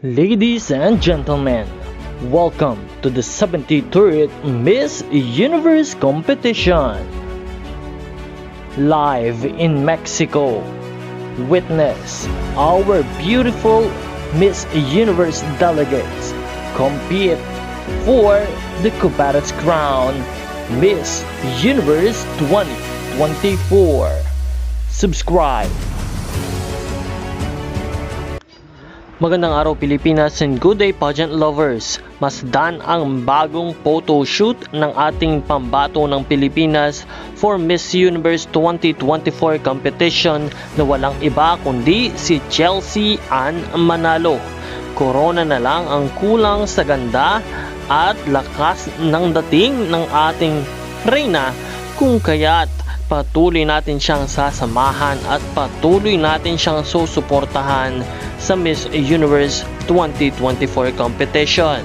Ladies and gentlemen, welcome to the 73rd Miss Universe competition. Live in Mexico, witness our beautiful Miss Universe delegates compete for the coveted crown Miss Universe 2024. Subscribe. Magandang araw Pilipinas and good day pageant lovers. Masdan ang bagong photo shoot ng ating pambato ng Pilipinas for Miss Universe 2024 competition na walang iba kundi si Chelsea Ann Manalo. Corona na lang ang kulang sa ganda at lakas ng dating ng ating reyna, kung kaya't patuloy natin siyang sasamahan at patuloy natin siyang susuportahan sa Miss Universe 2024 competition.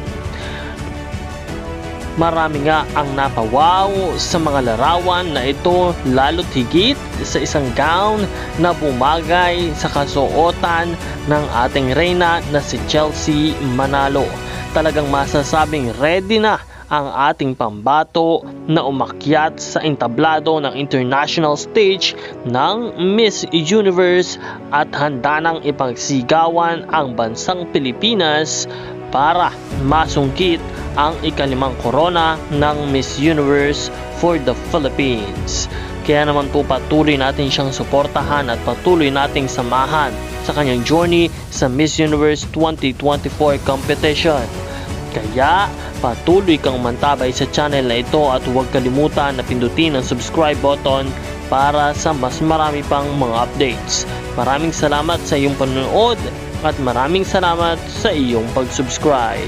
Marami nga ang napawaw sa mga larawan na ito, lalo't higit sa isang gown na bumagay sa kasuotan ng ating reyna na si Chelsea Manalo. Talagang masasabing ready na ang ating pambato na umakyat sa entablado ng international stage ng Miss Universe at handa nang ipagsigawan ang bansang Pilipinas para masungkit ang ikalimang korona ng Miss Universe for the Philippines. Kaya naman po patuloy natin siyang suportahan at patuloy nating samahan sa kanyang journey sa Miss Universe 2024 competition. Kaya patuloy kang mantabay sa channel na ito at huwag kalimutan na pindutin ang subscribe button para sa mas marami pang mga updates. Maraming salamat sa iyong panonood at maraming salamat sa iyong pag-subscribe.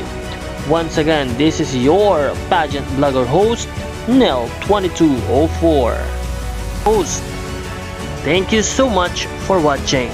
Once again, this is your pageant vlogger host, Nel2204. Host, thank you so much for watching.